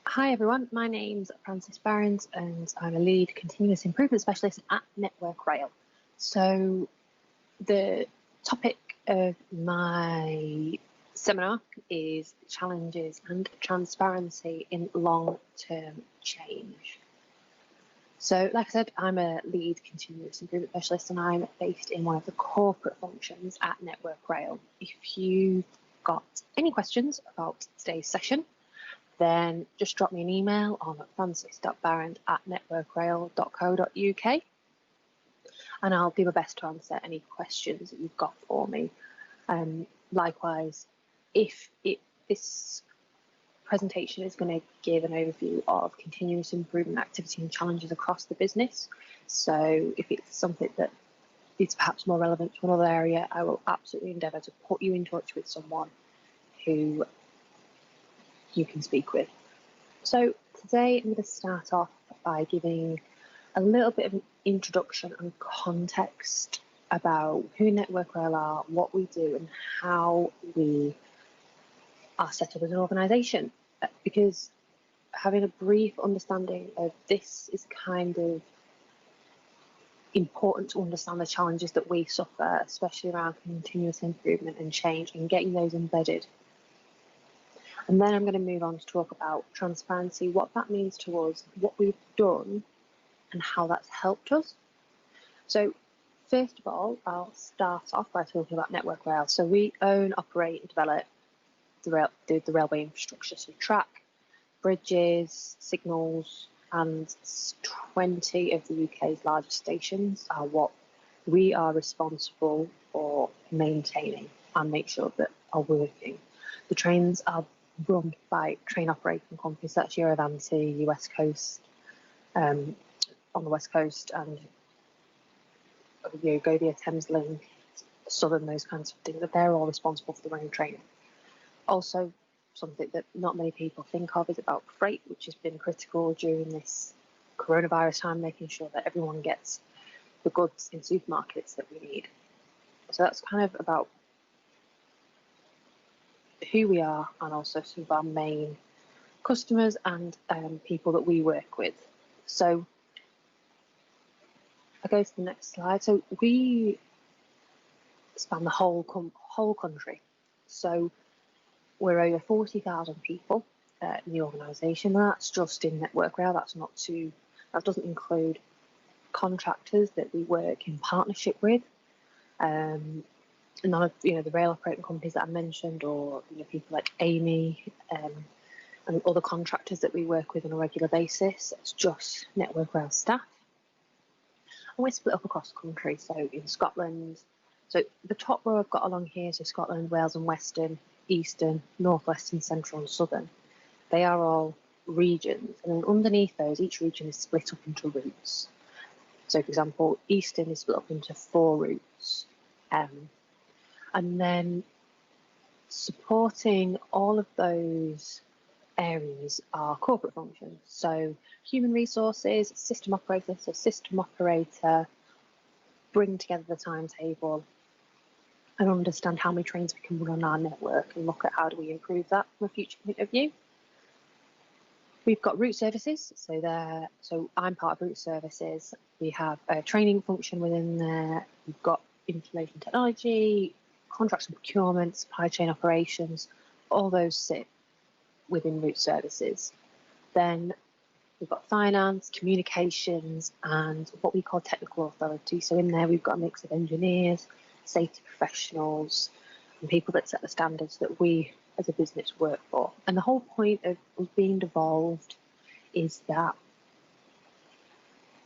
Hi everyone, my name's Barrand and I'm a lead continuous improvement specialist at Network Rail. So the topic of my seminar is challenges and transparency in long-term change. So like I said, I'm a lead continuous improvement specialist and I'm based in one of the corporate functions at Network Rail. If you've got any questions about today's session, then just drop me an email on francis.barrand@networkrail.co.uk and I'll do my best to answer any questions that you've got for me. Likewise, if this presentation is going to give an overview of continuous improvement activity and challenges across the business, so if it's something that is perhaps more relevant to another area, I will absolutely endeavour to put you in touch with someone who you can speak with. So today I'm going to start off by giving a little bit of an introduction and context about who Network Rail are, what we do and how we are set up as an organisation, because having a brief understanding of this is kind of important to understand the challenges that we suffer, especially around continuous improvement and change and getting those embedded. And then I'm going to move on to talk about transparency, what that means to us, what we've done, and how that's helped us. So first of all, I'll start off by talking about Network Rail. So we own, operate, and develop the railway infrastructure. So track, bridges, signals, and 20 of the UK's largest stations are what we are responsible for maintaining and make sure that are working. The trains are run by train operating companies, that's Eurovanti, West Coast, on the West Coast, and Go Thames Link, Southern, those kinds of things, that they're all responsible for the running train. Also, something that not many people think of is about freight, which has been critical during this coronavirus time, making sure that everyone gets the goods in supermarkets that we need. So that's kind of about who we are and also some of our main customers and people that we work with. So I go to the next slide. So we span the whole country. So we're over 40,000 people in the organisation. That's just in Network Rail. That doesn't include contractors that we work in partnership with. None of the rail operating companies that I mentioned, or people like Amy and other contractors that we work with on a regular basis. It's just Network Rail staff. And we're split up across the country. So in Scotland, so the top row I've got along here, so Scotland, Wales and Western, Eastern, Northwestern, Central and Southern. They are all regions, and then underneath those, each region is split up into routes. So for example, Eastern is split up into 4 routes. And then supporting all of those areas are corporate functions. So human resources, system operator, bring together the timetable and understand how many trains we can run on our network and look at how do we improve that from a future point of view. We've got route services, so I'm part of route services. We have a training function within there. We've got information technology, contracts and procurement, supply chain operations, all those sit within route services. Then we've got finance, communications, and what we call technical authority. So in there we've got a mix of engineers, safety professionals, and people that set the standards that we as a business work for. And the whole point of being devolved is that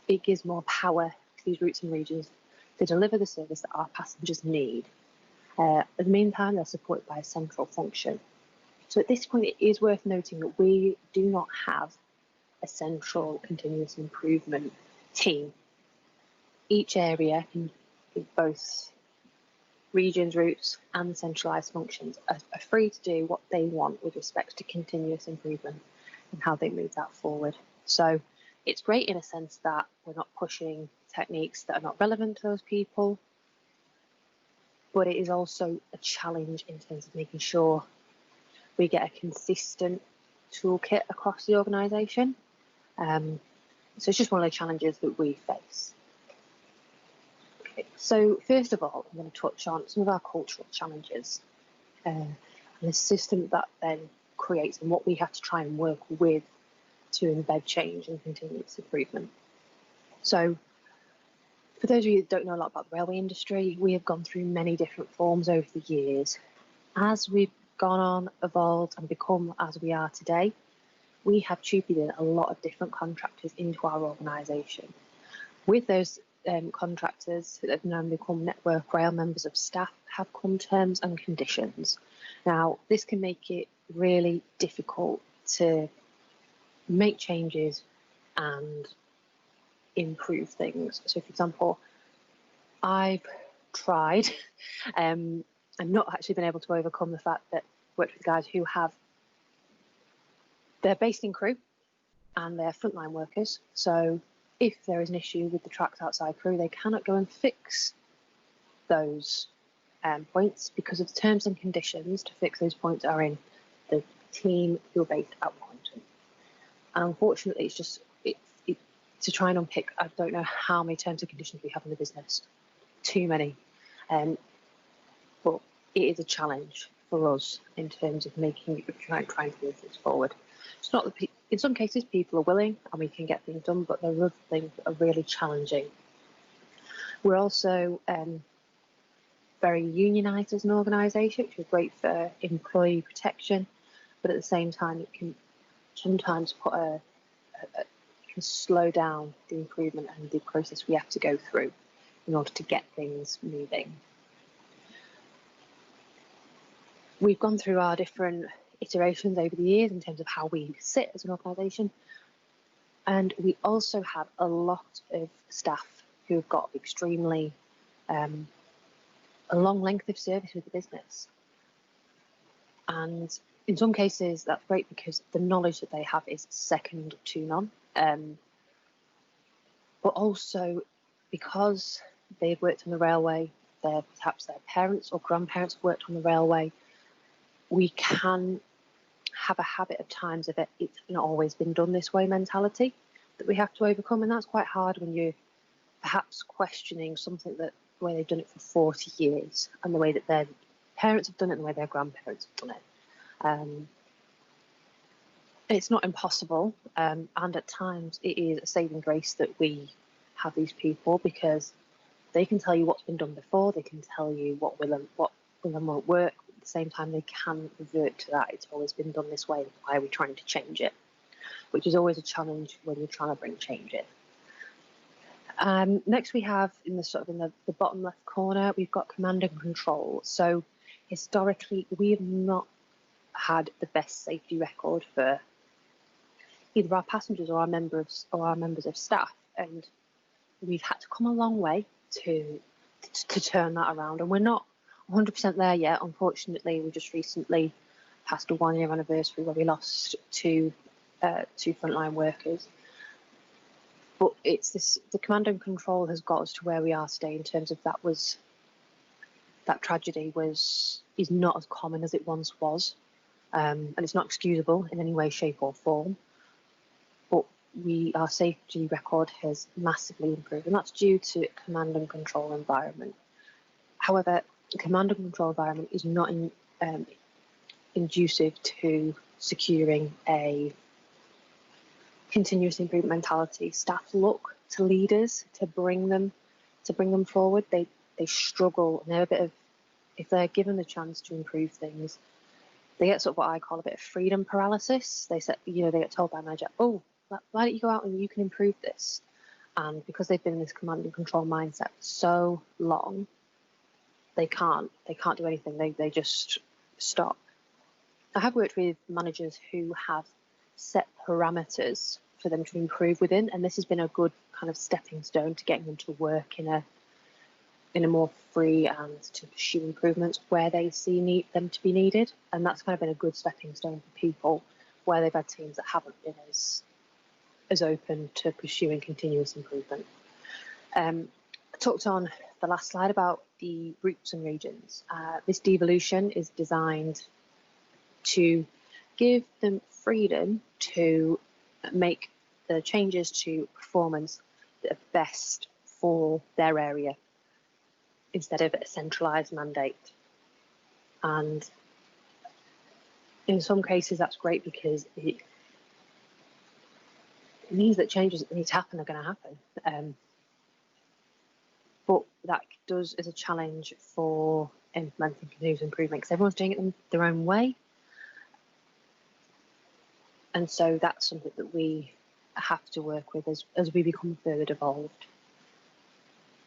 it gives more power to these routes and regions to deliver the service that our passengers need. At the meantime, they're supported by a central function. So at this point, it is worth noting that we do not have a central continuous improvement team. Each area, in both regions, routes and centralised functions, are free to do what they want with respect to continuous improvement and how they move that forward. So it's great in a sense that we're not pushing techniques that are not relevant to those people, but it is also a challenge in terms of making sure we get a consistent toolkit across the organisation. So it's just one of the challenges that we face. Okay, so first of all, I'm going to touch on some of our cultural challenges and the system that then creates and what we have to try and work with to embed change and continuous improvement. So for those of you that don't know a lot about the railway industry, we have gone through many different forms over the years. As we've gone on, evolved and become as we are today, we have championed a lot of different contractors into our organisation. With those contractors that have now become Network Rail members of staff have come terms and conditions. Now, this can make it really difficult to make changes and improve things. So, for example, I've tried and not actually been able to overcome the fact that I worked with guys who they're based in Crewe and they're frontline workers. So if there is an issue with the tracks outside Crewe, they cannot go and fix those points because of the terms and conditions to fix those points are in the team who are based at Poynton. And unfortunately, it's just to try and unpick, I don't know how many terms and conditions we have in the business. Too many. But it is a challenge for us in terms of trying to move this forward. It's not that in some cases people are willing and we can get things done, but there are other things that are really challenging. We're also very unionised as an organisation, which is great for employee protection, but at the same time it can sometimes can slow down the improvement and the process we have to go through in order to get things moving. We've gone through our different iterations over the years in terms of how we sit as an organisation, and we also have a lot of staff who have got extremely a long length of service with the business, and in some cases that's great because the knowledge that they have is second to none, but also because they've worked on the railway, perhaps their parents or grandparents have worked on the railway, we can have a habit of times of it's not always been done this way mentality that we have to overcome, and that's quite hard when you're perhaps questioning something that the way they've done it for 40 years and the way that their parents have done it and the way their grandparents have done it. It's not impossible, and at times it is a saving grace that we have these people because they can tell you what's been done before, they can tell you what will and won't work. At the same time, they can revert to that. It's always been done this way. Why are we trying to change it? Which is always a challenge when you're trying to bring change in. Next, we have in the bottom left corner, we've got command and control. So historically, we have not had the best safety record for either our passengers or our members of staff, and we've had to come a long way to turn that around, and we're not 100% there yet. Unfortunately, we just recently passed a 1-year anniversary where we lost two frontline workers. But the command and control has got us to where we are today in terms of that tragedy is not as common as it once was, and it's not excusable in any way, shape or form. But our safety record has massively improved, and that's due to command and control environment. However, command and control environment is not conducive to securing a continuous improvement mentality. Staff look to leaders to bring them forward. They struggle, and they're a bit of, if they're given the chance to improve things, they get sort of what I call a bit of freedom paralysis. They get told by a manager, "Oh, why don't you go out and you can improve this?" And because they've been in this command and control mindset for so long, they can't do anything. They just stop. I have worked with managers who have set parameters for them to improve within, and this has been a good kind of stepping stone to getting them to work in a more free and to pursue improvements where they see them to be needed. And that's kind of been a good stepping stone for people where they've had teams that haven't been as open to pursuing continuous improvement. I talked on the last slide about the routes and regions. This devolution is designed to give them freedom to make the changes to performance that are best for their area instead of a centralised mandate. And in some cases, that's great because it means that changes that need to happen are going to happen. But that does is a challenge for implementing continuous improvement because everyone's doing it in their own way. And so that's something that we have to work with as we become further evolved.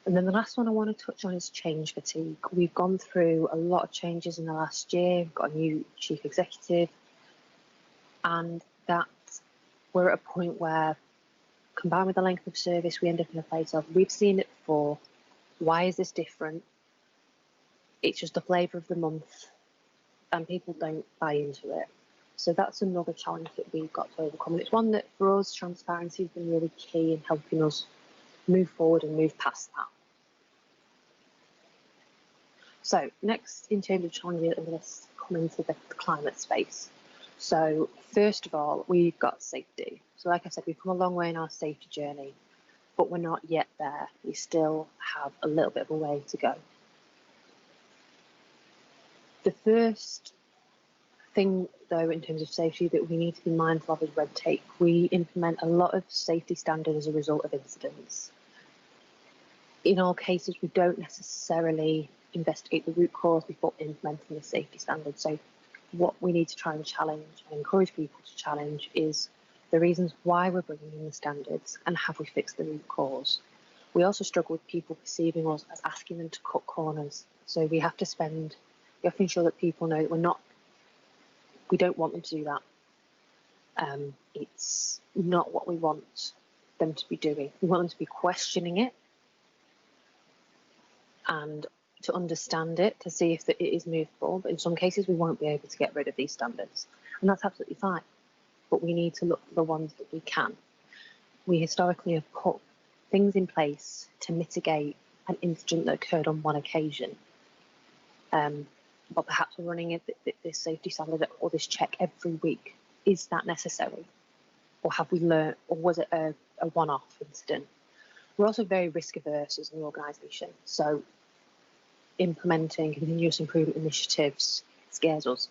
And then the last one I want to touch on is change fatigue. We've gone through a lot of changes in the last year. We've got a new chief executive, and that we're at a point where, combined with the length of service, we end up in a place of we've seen it before. Why is this different? It's just the flavour of the month, and people don't buy into it. So that's another challenge that we've got to overcome. And it's one that for us, transparency has been really key in helping us move forward and move past that. So next, in terms of challenges, I'm going to come into the climate space. So first of all, we've got safety. So like I said, we've come a long way in our safety journey, but we're not yet there. We still have a little bit of a way to go. The first thing, though, in terms of safety that we need to be mindful of is red tape. We implement a lot of safety standards as a result of incidents. In all cases, we don't necessarily investigate the root cause before implementing the safety standard. So what we need to try and challenge and encourage people to challenge is the reasons why we're bringing in the standards and have we fixed the root cause. We also struggle with people perceiving us as asking them to cut corners. So we have to ensure that people know that we don't want them to do that. It's not what we want them to be doing. We want them to be questioning it and to understand it, to see if it is movable. But in some cases, we won't be able to get rid of these standards. And that's absolutely fine. But we need to look for the ones that we can. We historically have put things in place to mitigate an incident that occurred on one occasion. But perhaps we're running this safety standard or this check every week. Is that necessary? Or have we learned, or was it a one-off incident? We're also very risk averse as an organisation. So implementing continuous improvement initiatives scares us.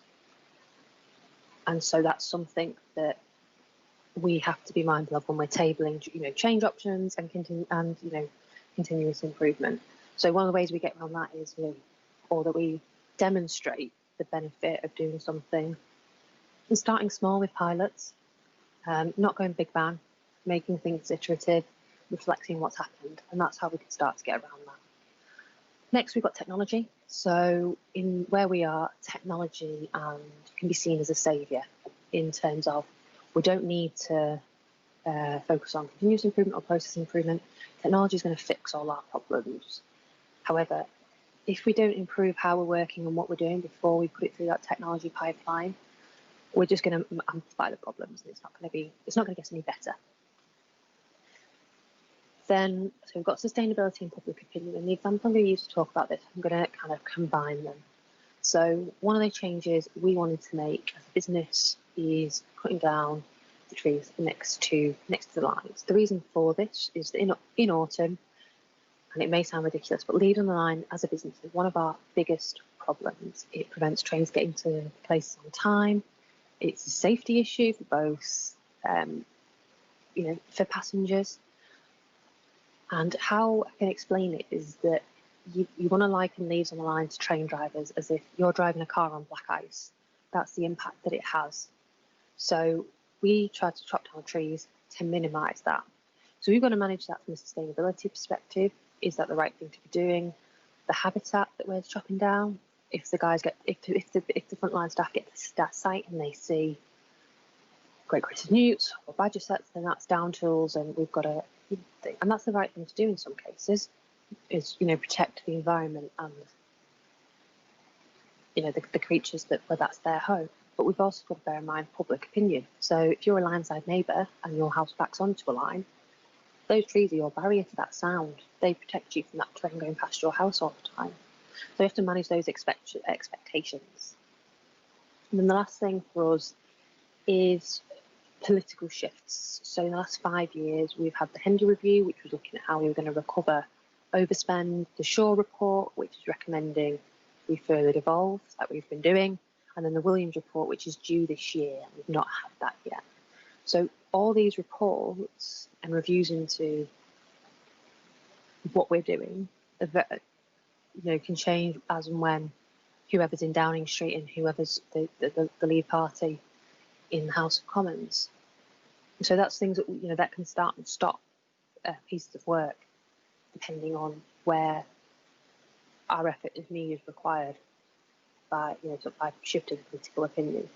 And so that's something that we have to be mindful of when we're tabling, change options and continuous improvement. So one of the ways we get around that is, or that we demonstrate the benefit of doing something and starting small with pilots, not going big bang, making things iterative, reflecting what's happened, and that's how we can start to get around that. Next, we've got technology. So in where we are, technology can be seen as a saviour in terms of we don't need to focus on continuous improvement or process improvement. Technology is going to fix all our problems. However, if we don't improve how we're working and what we're doing before we put it through that technology pipeline, we're just going to amplify the problems, and it's not going to get us any better. Then, so we've got sustainability and public opinion, and the example we used to talk about this, I'm going to kind of combine them. So one of the changes we wanted to make as a business is cutting down the trees next to the lines. The reason for this is that in autumn, and it may sound ridiculous, but leaving the line as a business is one of our biggest problems. It prevents trains getting to places on time. It's a safety issue for both, for passengers. And how I can explain it is that you want to liken leaves on the line to train drivers as if you're driving a car on black ice. That's the impact that it has. So we try to chop down trees to minimise that. So we've got to manage that from a sustainability perspective. Is that the right thing to be doing? The habitat that we're chopping down. If the frontline staff get to that site and they see great crested newts or badger sets, then that's down tools, and we've got to. And that's the right thing to do in some cases. Is protect the environment and the creatures where that's their home. But we've also got to bear in mind public opinion. So if you're a line-side neighbour and your house backs onto a line, those trees are your barrier to that sound. They protect you from that train going past your house all the time. So you have to manage those expectations. And then the last thing for us is political shifts. So in the last 5 years, we've had the Hendy Review, which was looking at how we were going to recover overspend, the Shaw Report, which is recommending we further devolve, that we've been doing, and then the Williams Report, which is due this year. We've not had that yet. So all these reports and reviews into what we're doing, can change as and when whoever's in Downing Street and whoever's the lead party in the House of Commons. So that's things that that can start and stop pieces of work depending on where our effort is needed, required by by shifting political opinion.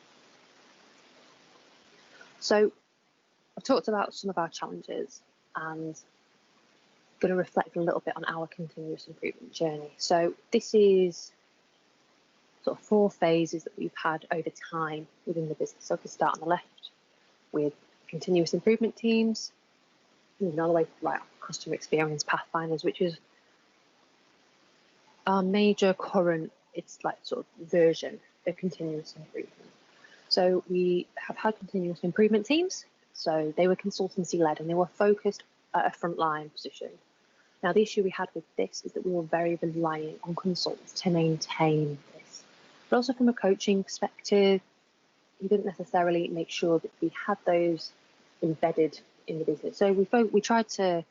So I've talked about some of our challenges and going to reflect a little bit on our continuous improvement journey. So this is sort of 4 phases that we've had over time within the business. So if we start on the left with continuous improvement teams, moving all the way to like customer experience pathfinders, which is our major current, it's like sort of version of continuous improvement. So we have had continuous improvement teams. So they were consultancy led and they were focused at a frontline position. Now the issue we had with this is that we were very reliant on consultants to maintain this. But also from a coaching perspective, we didn't necessarily make sure that we had those embedded in the business. So we tried to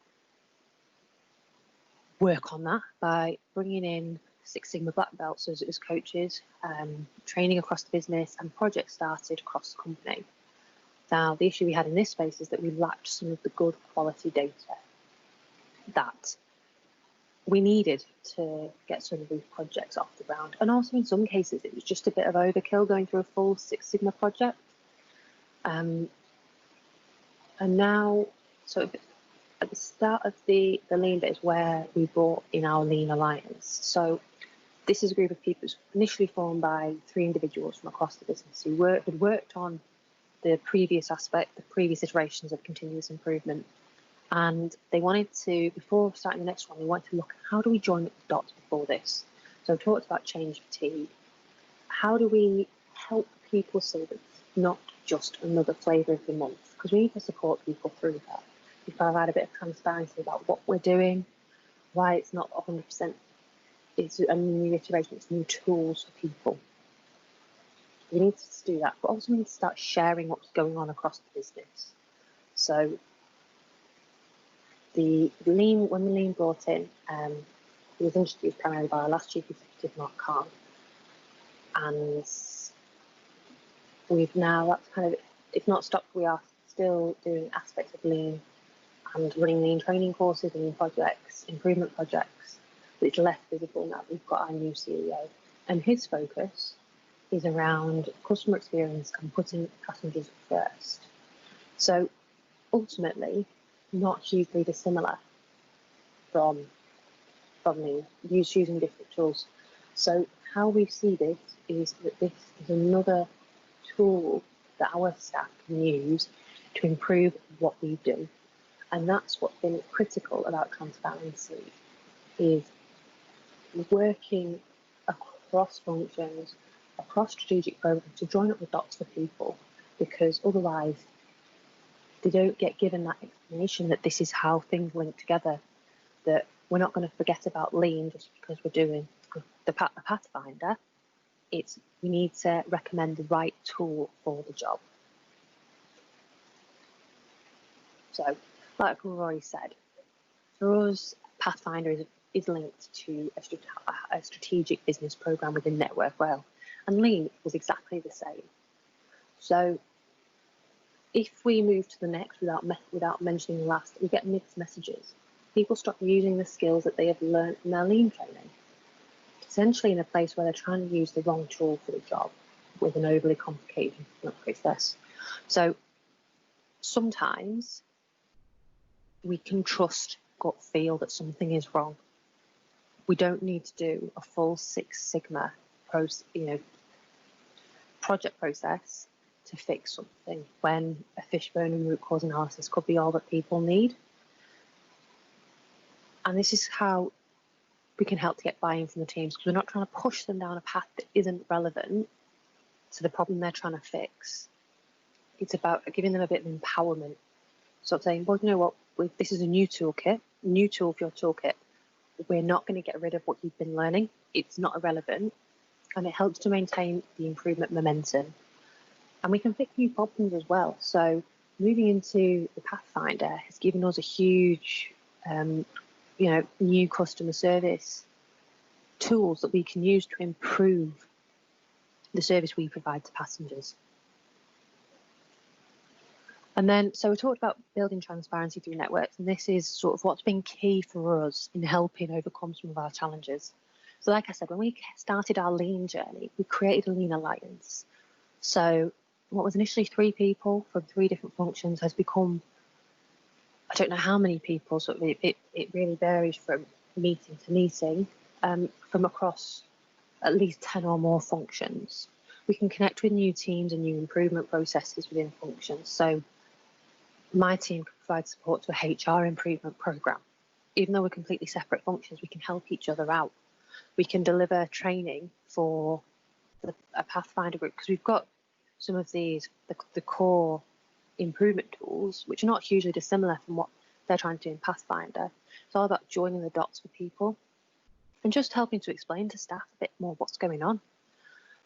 work on that by bringing in Six Sigma black belts as coaches, training across the business, and projects started across the company. Now, the issue we had in this space is that we lacked some of the good quality data that we needed to get some of these projects off the ground. And also in some cases, it was just a bit of overkill going through a full Six Sigma project. And now, so at the start of the lean bit is where we brought in our Lean Alliance. So this is a group of people initially formed by 3 individuals from across the business who had worked on the previous aspect, the previous iterations of continuous improvement. And they wanted to, before starting the next one, they wanted to look at how do we join up the dots before this. So I've talked about change fatigue. How do we help people so that it's not just another flavour of the month? Because we need to support people through that. We provide a bit of transparency about what we're doing, why it's not 100%, it's a new iteration, it's new tools for people. We need to do that, but also we need to start sharing what's going on across the business. So when the Lean brought in, it was introduced primarily by our last chief executive, Mark Khan, and we've now, that's kind of, it's not stopped, we are still doing aspects of Lean and running Lean training courses, Lean projects, improvement projects, but it's less visible now we've got our new CEO. And his focus is around customer experience and putting passengers first. So ultimately, not hugely dissimilar from Lean, using different tools. So how we see this is that this is another tool that our staff can use to improve what we do. And that's what's been critical about transparency, is working across functions, across strategic programs to join up the dots for people, because otherwise they don't get given that explanation that this is how things link together, that we're not going to forget about Lean just because we're doing the Pathfinder. It's we need to recommend the right tool for the job. So, like we've already said, for us, Pathfinder is linked to a strategic business program within Network Rail, and Lean was exactly the same. So if we move to the next without mentioning the last, we get mixed messages. People stop using the skills that they have learned from their Lean training, essentially in a place where they're trying to use the wrong tool for the job with an overly complicated process. So sometimes we can trust gut feel that something is wrong. We don't need to do a full Six Sigma project process to fix something when a fishbone and root cause analysis could be all that people need. And this is how we can help to get buy-in from the teams, because we're not trying to push them down a path that isn't relevant to the problem they're trying to fix. it's about giving them a bit of empowerment. Sort of saying, well, you know what, this is a new tool for your toolkit. We're not going to get rid of what you've been learning. It's not irrelevant, and it helps to maintain the improvement momentum. And we can fix new problems as well. So moving into the Pathfinder has given us a huge, new customer service tools that we can use to improve the service we provide to passengers. And then, so we talked about building transparency through networks, and this is sort of what's been key for us in helping overcome some of our challenges. So like I said, when we started our lean journey, we created a lean alliance. So what was initially 3 people from 3 different functions has become, I don't know how many people, so it really varies from meeting to meeting, from across at least 10 or more functions. We can connect with new teams and new improvement processes within functions. So my team can provide support to a HR improvement program. Even though we're completely separate functions, we can help each other out. We can deliver training for a Pathfinder group, because we've got some of these, the core improvement tools, which are not hugely dissimilar from what they're trying to do in Pathfinder. It's all about joining the dots for people and just helping to explain to staff a bit more what's going on.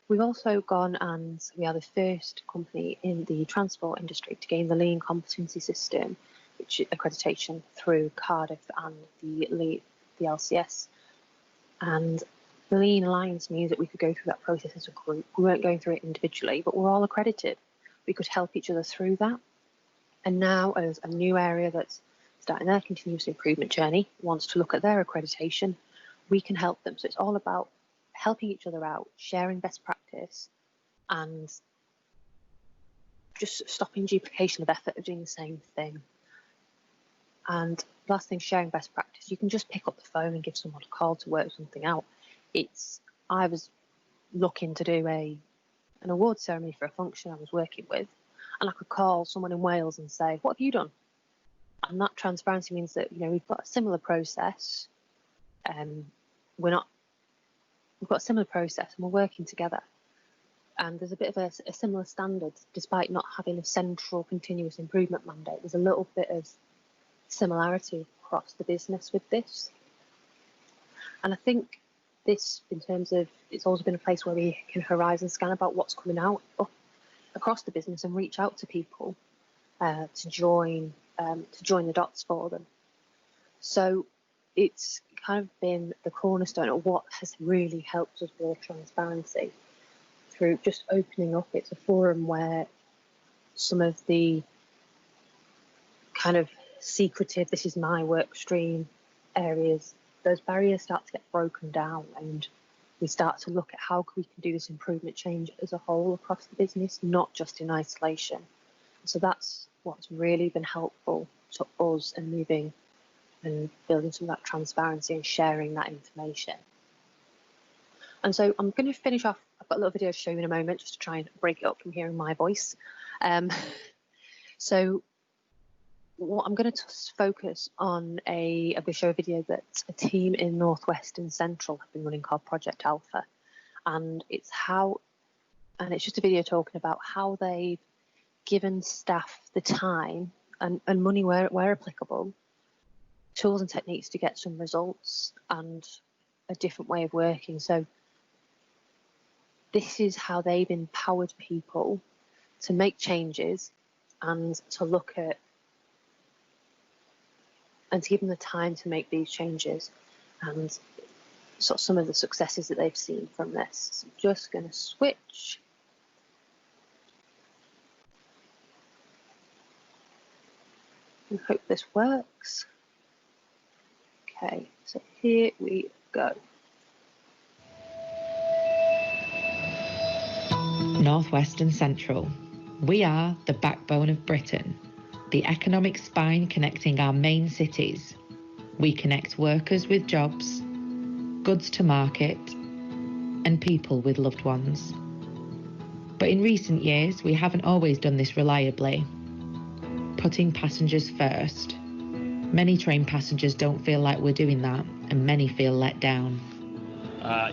We've also gone, and we are the first company in the transport industry to gain the Lean Competency System, which is accreditation through Cardiff and the LCS. And the Lean Alliance means that we could go through that process as a group. We weren't going through it individually, but we're all accredited. We could help each other through that. And now, as a new area that's starting their continuous improvement journey, wants to look at their accreditation, we can help them. So it's all about helping each other out, sharing best practice, and just stopping duplication of effort of doing the same thing. And last thing, sharing best practice. You can just pick up the phone and give someone a call to work something out. I was looking to do an award ceremony for a function I was working with, and I could call someone in Wales and say, what have you done? And that transparency means that, we've got a similar process. We've got a similar process and we're working together. And there's a bit of a similar standard, despite not having a central continuous improvement mandate. There's a little bit of similarity across the business with this. And I think this, in terms of, it's always been a place where we can horizon scan about what's coming out across the business and reach out to people to join the dots for them. So it's kind of been the cornerstone of what has really helped us build transparency through just opening up. It's a forum where some of the kind of secretive, this is my work stream areas, those barriers start to get broken down, and we start to look at how we can do this improvement change as a whole across the business, not just in isolation. So that's what's really been helpful to us in moving and building some of that transparency and sharing that information. And so I'm going to finish off. I've got a little video to show you in a moment, just to try and break it up from hearing my voice. So what I'm going to focus on I'm going to show a video that a team in North West and Central have been running called Project Alpha. And it's just a video talking about how they've given staff the time and money where applicable, tools and techniques to get some results and a different way of working. So this is how they've empowered people to make changes and to look at and to give them the time to make these changes, and sort of some of the successes that they've seen from this. So I'm just going to switch. I hope this works. Okay, so here we go. North West and Central. We are the backbone of Britain, the economic spine connecting our main cities. We connect workers with jobs, goods to market, and people with loved ones. But in recent years, we haven't always done this reliably, putting passengers first. Many train passengers don't feel like we're doing that, and many feel let down.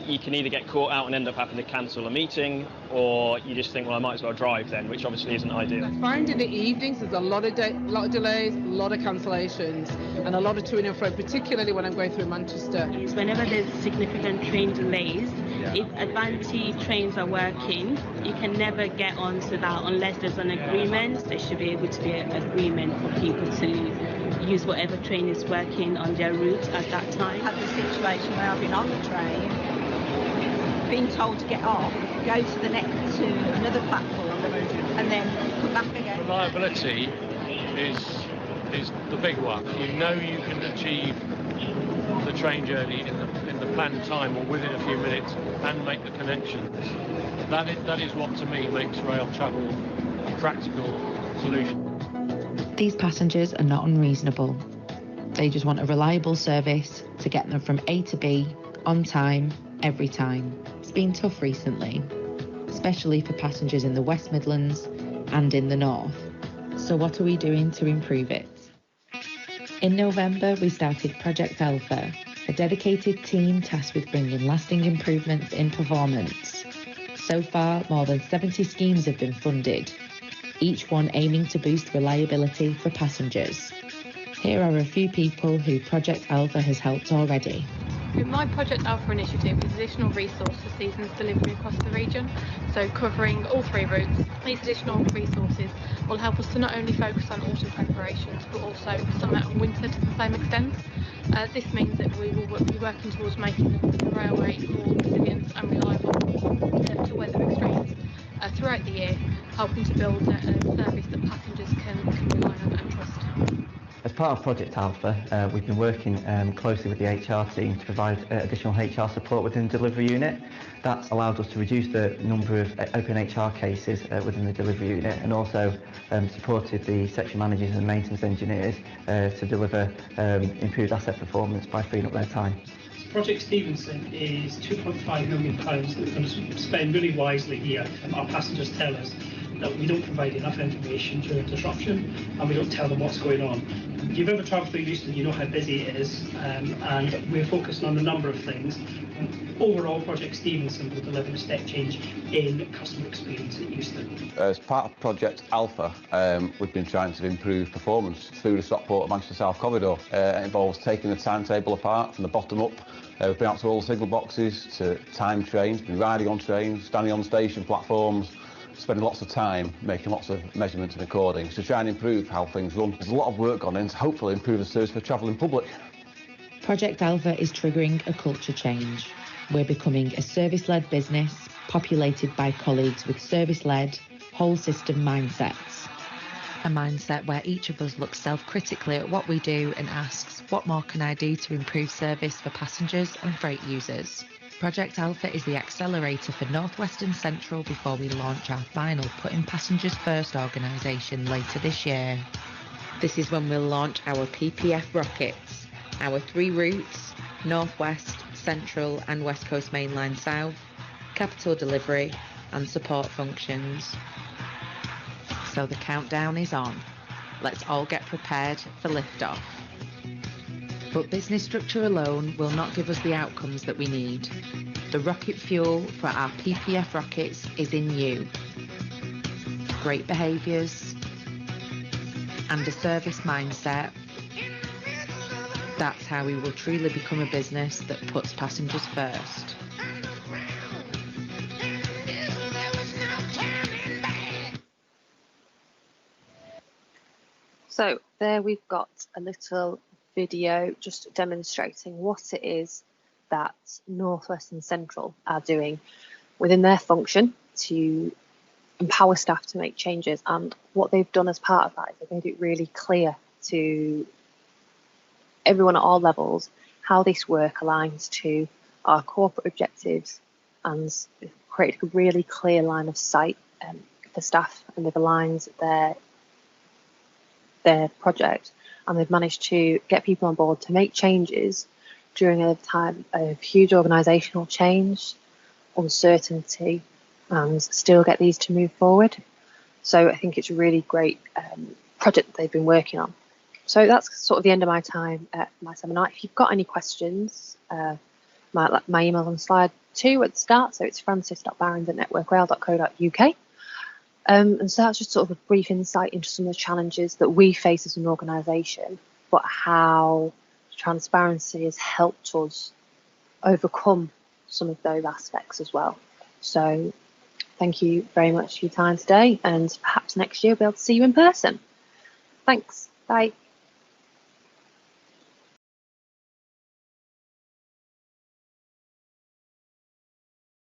You can either get caught out and end up having to cancel a meeting, or you just think, well, I might as well drive then, which obviously isn't ideal. I find in the evenings there's a lot of delays, a lot of cancellations, and a lot of to and fro, particularly when I'm going through Manchester. Whenever there's significant train delays, if Avanti trains are working, you can never get onto that unless there's an agreement. There should be able to be an agreement for people to use whatever train is working on their route at that time. I had the situation where I've been on the train, being told to get off, go to another platform, and then come back again. Reliability is the big one. You know you can achieve the train journey in the planned time or within a few minutes and make the connections. That is what to me makes rail travel a practical solution. These passengers are not unreasonable. They just want a reliable service to get them from A to B on time, every time. It's been tough recently, especially for passengers in the West Midlands and in the North. So what are we doing to improve it? In November, we started Project Alpha, a dedicated team tasked with bringing lasting improvements in performance. So far, more than 70 schemes have been funded, each one aiming to boost reliability for passengers. Here are a few people who Project Alpha has helped already. My Project Alpha initiative is additional resource for seasons delivery across the region, so covering all 3 routes. These additional resources will help us to not only focus on autumn preparations but also summer and winter to the same extent. This means that we will be working towards making the railway more resilient and reliable to weather extremes throughout the year, helping to build a service that passengers can rely on and trust. As part of Project Alpha, we've been working closely with the HR team to provide additional HR support within the delivery unit. That's allowed us to reduce the number of open HR cases within the delivery unit, and also supported the section managers and maintenance engineers to deliver improved asset performance by freeing up their time. Project Stevenson is £2.5 million that we're going to spend really wisely here. Our passengers tell us that we don't provide enough information during disruption and we don't tell them what's going on. If you've ever travelled through Euston, you know how busy it is, and we're focusing on a number of things. Overall, Project Stevenson will deliver a step change in customer experience at Euston. As part of Project Alpha, we've been trying to improve performance through the Stockport Manchester South corridor. It involves taking the timetable apart from the bottom up. We've been out to all the signal boxes, to time trains, been riding on trains, standing on station platforms, spending lots of time making lots of measurements and recordings to try and improve how things run. There's a lot of work gone in to hopefully improve the service for travelling public. Project Alpha is triggering a culture change. We're becoming a service-led business populated by colleagues with service-led, whole system mindsets. A mindset where each of us looks self-critically at what we do and asks, what more can I do to improve service for passengers and freight users? Project Alpha is the accelerator for North West and Central before we launch our final Putting Passengers First organisation later this year. This is when we'll launch our PPF rockets, our 3 routes, North West, Central and West Coast Mainline South, capital delivery and support functions. So the countdown is on. Let's all get prepared for liftoff. But business structure alone will not give us the outcomes that we need. The rocket fuel for our PPF rockets is in you. Great behaviours and a service mindset. That's how we will truly become a business that puts passengers first. So there we've got a little video just demonstrating what it is that North West and Central are doing within their function to empower staff to make changes, and what they've done as part of that is they've made it really clear to everyone at all levels how this work aligns to our corporate objectives, and created a really clear line of sight for staff, and they've aligned their project, and they've managed to get people on board to make changes during a time of huge organisational change, uncertainty, and still get these to move forward. So I think it's a really great project that they've been working on. So that's sort of the end of my time at my seminar. If you've got any questions, My email's on slide 2 at the start, so it's francis.barrand@networkrail.co.uk. And so that's just sort of a brief insight into some of the challenges that we face as an organisation, but how transparency has helped us overcome some of those aspects as well. So thank you very much for your time today, and perhaps next year we'll be able to see you in person. Thanks. Bye.